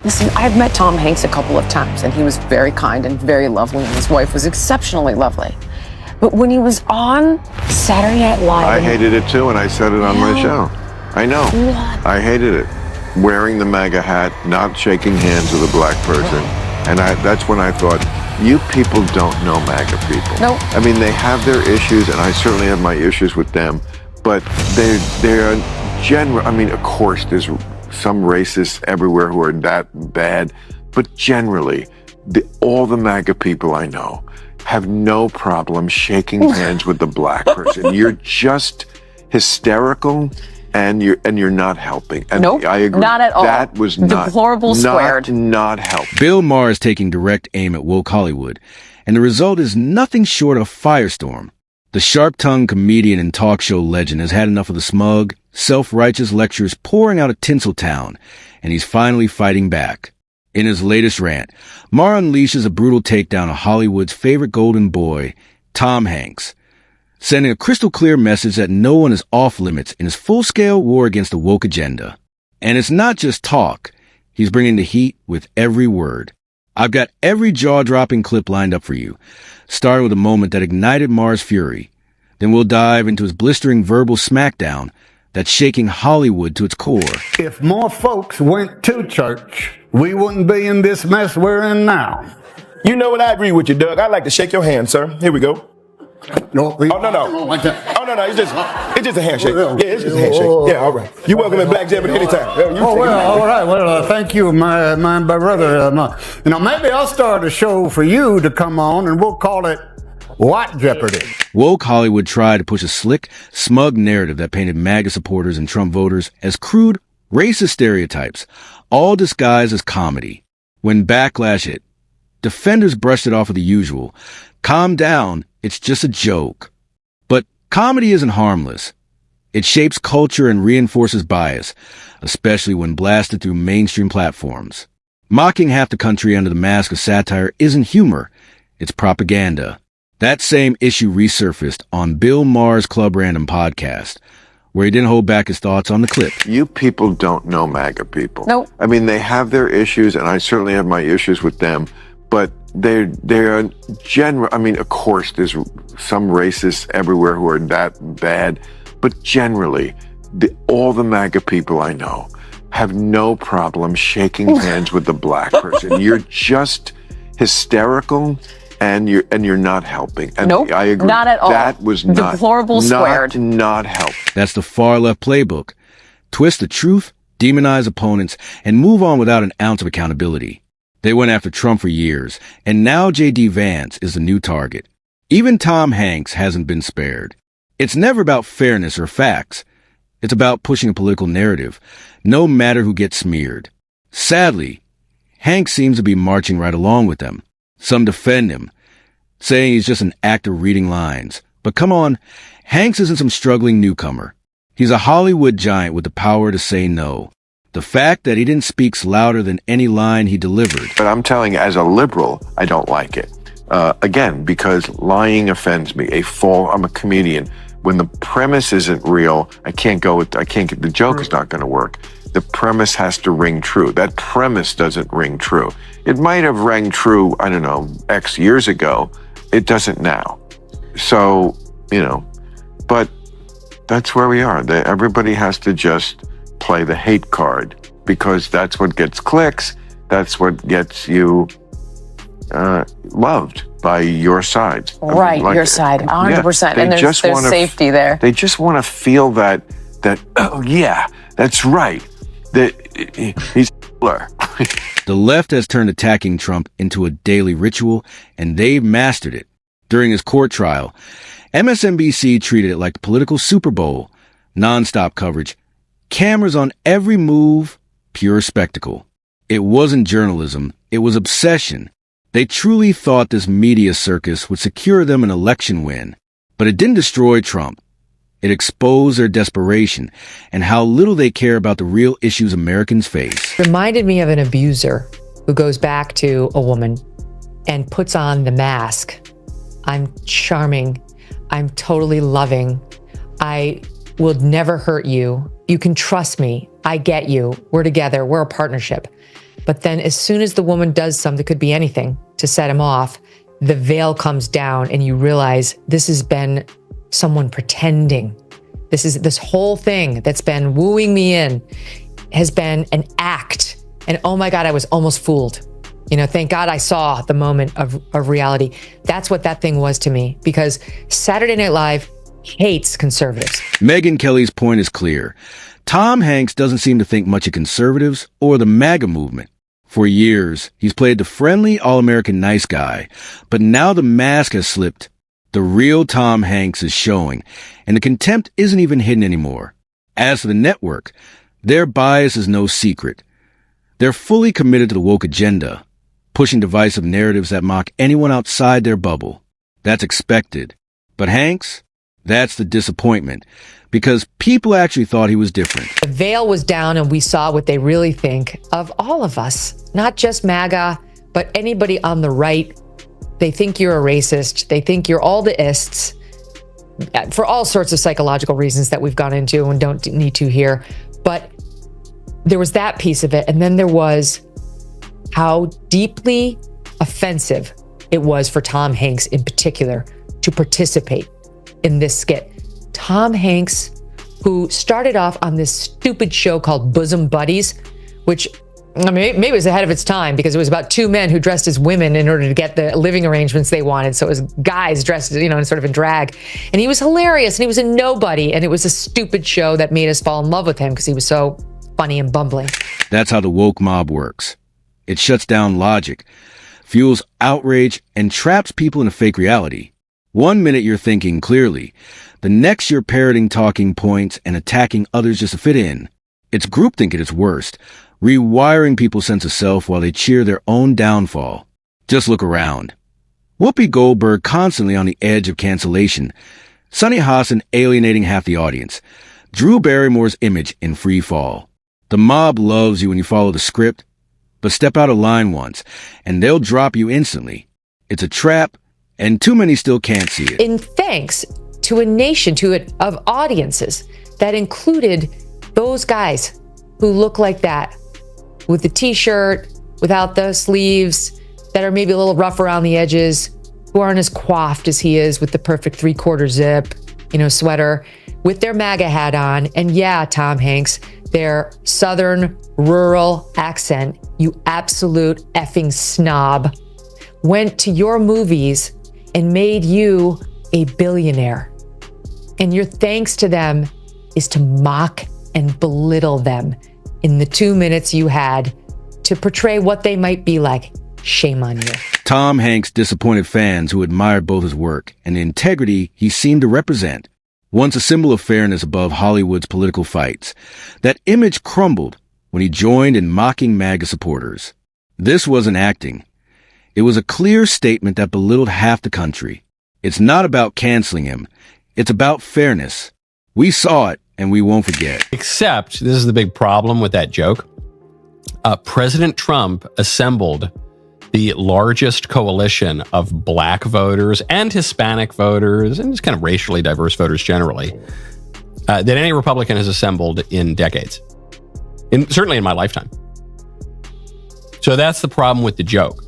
Listen, I've met Tom Hanks a couple of times, and he was very kind and very lovely, and his wife was exceptionally lovely. But when he was on Saturday Night Live... I hated it too, and I said it on my show. I know. What? I hated it. Wearing the MAGA hat, not shaking hands with a black person. And that's when I thought, you people don't know MAGA people. Nope. I mean, they have their issues, and I certainly have my issues with them, but they're general. I mean, of course, there's some racists everywhere who are that bad, but generally, all the MAGA people I know have no problem shaking hands with the black person. You're just hysterical, and you're not helping. And nope, I agree. Not at all. That was not deplorable squared. Not helping. Bill Maher is taking direct aim at woke Hollywood, and the result is nothing short of a firestorm. The sharp-tongued comedian and talk show legend has had enough of the smug, self-righteous lectures pouring out of Tinseltown, and he's finally fighting back. In his latest rant, Maher unleashes a brutal takedown of Hollywood's favorite golden boy, Tom Hanks, sending a crystal-clear message that no one is off-limits in his full-scale war against the woke agenda. And it's not just talk. He's bringing the heat with every word. I've got every jaw-dropping clip lined up for you, starting with a moment that ignited Maher's fury. Then we'll dive into his blistering verbal smackdown that's shaking Hollywood to its core. If more folks went to church, we wouldn't be in this mess we're in now. You know what? I agree with you, Doug. I'd like to shake your hand, sir. Here we go. No, Oh, no. It's just a handshake. Yeah, it's just a handshake. Yeah, all right. You're welcome in Black Jeopardy anytime. All right. Well, thank you, my brother. Maybe I'll start a show for you to come on, and we'll call it White Jeopardy. Woke Hollywood tried to push a slick, smug narrative that painted MAGA supporters and Trump voters as crude, racist stereotypes, all disguised as comedy. When backlash hit, defenders brushed it off with the usual. Calm down, it's just a joke. But comedy isn't harmless. It shapes culture and reinforces bias, especially when blasted through mainstream platforms. Mocking half the country under the mask of satire isn't humor, it's propaganda. That same issue resurfaced on Bill Maher's Club Random podcast, where he didn't hold back his thoughts on the clip. You people don't know MAGA people. Nope. I mean, they have their issues, and I certainly have my issues with them, but they're general. I mean, of course, there's some racists everywhere who are that bad, but generally, all the MAGA people I know have no problem shaking hands with the black person. You're just hysterical, and you're not helping. And nope, I agree. Not at all. That was not deplorable squared. Not helping. That's the far-left playbook. Twist the truth, demonize opponents, and move on without an ounce of accountability. They went after Trump for years, and now J.D. Vance is the new target. Even Tom Hanks hasn't been spared. It's never about fairness or facts. It's about pushing a political narrative, no matter who gets smeared. Sadly, Hanks seems to be marching right along with them. Some defend him, saying he's just an actor reading lines. But come on, Hanks isn't some struggling newcomer. He's a Hollywood giant with the power to say no. The fact that he didn't speak louder than any line he delivered. But I'm telling you, as a liberal, I don't like it. Again, because lying offends me. I'm a comedian. When the premise isn't real, the joke is not going to work. The premise has to ring true. That premise doesn't ring true. It might have rang true, I don't know, X years ago. It doesn't now. So, but that's where we are. Everybody has to just play the hate card, because that's what gets clicks. That's what gets you loved by your side. Right, your side, 100%. And there's safety there. They just want to feel that, oh yeah, that's right. He's The left has turned attacking Trump into a daily ritual, and they've mastered it. During his court trial, MSNBC treated it like the political Super Bowl, nonstop coverage, cameras on every move, pure spectacle. It wasn't journalism, it was obsession. They truly thought this media circus would secure them an election win. But it didn't destroy Trump. It exposed their desperation and how little they care about the real issues Americans face. Reminded me of an abuser who goes back to a woman and puts on the mask. I'm charming. I'm totally loving. I will never hurt you. You can trust me. I get you. We're together. We're a partnership. But then as soon as the woman does something, could be anything, to set him off, the veil comes down and you realize this has been someone pretending. This whole thing that's been wooing me in has been an act. And oh my God, I was almost fooled. Thank God I saw the moment of reality. That's what that thing was to me, because Saturday Night Live hates conservatives. Megyn Kelly's point is clear. Tom Hanks doesn't seem to think much of conservatives or the MAGA movement. For years, he's played the friendly, all-American nice guy, but now the mask has slipped. The real Tom Hanks is showing, and the contempt isn't even hidden anymore. As for the network, their bias is no secret. They're fully committed to the woke agenda, pushing divisive narratives that mock anyone outside their bubble. That's expected. But Hanks, that's the disappointment, because people actually thought he was different. The veil was down and we saw what they really think of all of us, not just MAGA, but anybody on the right. They think you're a racist. They think you're all the ists for all sorts of psychological reasons that we've gone into and don't need to here. But there was that piece of it. And then there was how deeply offensive it was for Tom Hanks in particular to participate in this skit. Tom Hanks, who started off on this stupid show called Bosom Buddies, which maybe it was ahead of its time because it was about two men who dressed as women in order to get the living arrangements they wanted. So it was guys dressed, in sort of in drag. And he was hilarious and he was a nobody. And it was a stupid show that made us fall in love with him because he was so funny and bumbling. That's how the woke mob works. It shuts down logic, fuels outrage, and traps people in a fake reality. One minute you're thinking clearly. The next you're parroting talking points and attacking others just to fit in. It's groupthink at its worst, rewiring people's sense of self while they cheer their own downfall. Just look around. Whoopi Goldberg constantly on the edge of cancellation. Sunny Hassan alienating half the audience. Drew Barrymore's image in free fall. The mob loves you when you follow the script, but step out of line once, and they'll drop you instantly. It's a trap, and too many still can't see it. In thanks to a nation, of audiences that included those guys who look like that, with the t-shirt, without the sleeves, that are maybe a little rough around the edges, who aren't as coiffed as he is with the perfect 3/4 zip, sweater, with their MAGA hat on. And yeah, Tom Hanks, their southern rural accent, you absolute effing snob, went to your movies and made you a billionaire. And your thanks to them is to mock and belittle them in the 2 minutes you had to portray what they might be like. Shame on you. Tom Hanks disappointed fans who admired both his work and the integrity he seemed to represent. Once a symbol of fairness above Hollywood's political fights, that image crumbled when he joined in mocking MAGA supporters. This wasn't acting. It was a clear statement that belittled half the country. It's not about canceling him. It's about fairness. We saw it, and we won't forget. Except, this is the big problem with that joke. President Trump assembled the largest coalition of black voters and Hispanic voters, and just kind of racially diverse voters generally, that any Republican has assembled in decades. Certainly in my lifetime. So that's the problem with the joke.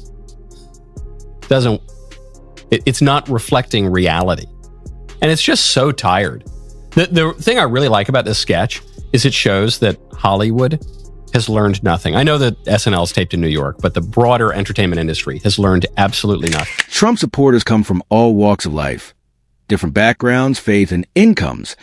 It's not reflecting reality. And it's just so tired. The thing I really like about this sketch is it shows that Hollywood has learned nothing. I know that SNL is taped in New York, but the broader entertainment industry has learned absolutely nothing. Trump supporters come from all walks of life, different backgrounds, faith, and incomes,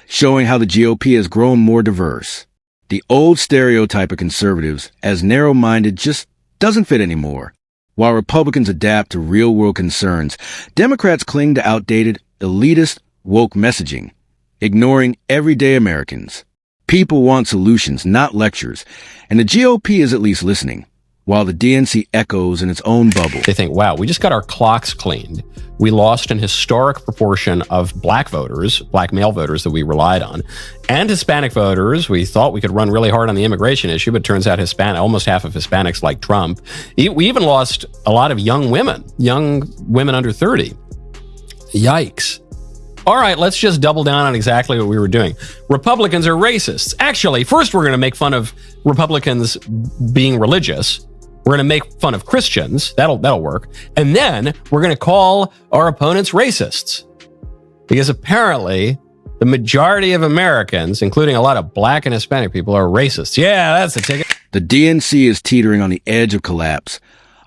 showing how the GOP has grown more diverse. The old stereotype of conservatives as narrow-minded just doesn't fit anymore. While Republicans adapt to real-world concerns, Democrats cling to outdated, elitist, woke messaging, ignoring everyday Americans. People want solutions, not lectures, and the GOP is at least listening, while the DNC echoes in its own bubble. They think, wow, we just got our clocks cleaned. We lost an historic proportion of black voters, black male voters that we relied on, and Hispanic voters. We thought we could run really hard on the immigration issue, but it turns out almost half of Hispanics like Trump. We even lost a lot of young women under 30. Yikes. All right, let's just double down on exactly what we were doing. Republicans are racists. Actually, first we're going to make fun of Republicans being religious, We're going to make fun of Christians. That'll work. And then we're going to call our opponents racists. Because apparently the majority of Americans, including a lot of black and Hispanic people, are racists. Yeah, that's the ticket. The DNC is teetering on the edge of collapse,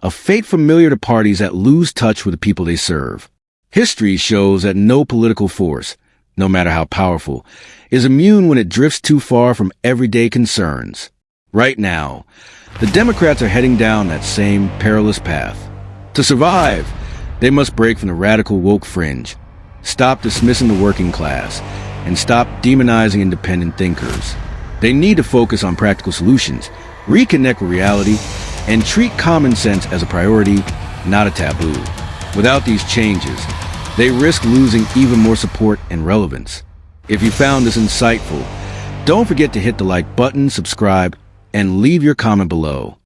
a fate familiar to parties that lose touch with the people they serve. History shows that no political force, no matter how powerful, is immune when it drifts too far from everyday concerns. Right now, the Democrats are heading down that same perilous path. To survive, they must break from the radical woke fringe, stop dismissing the working class, and stop demonizing independent thinkers. They need to focus on practical solutions, reconnect with reality, and treat common sense as a priority, not a taboo. Without these changes, they risk losing even more support and relevance. If you found this insightful, don't forget to hit the like button, subscribe, and leave your comment below.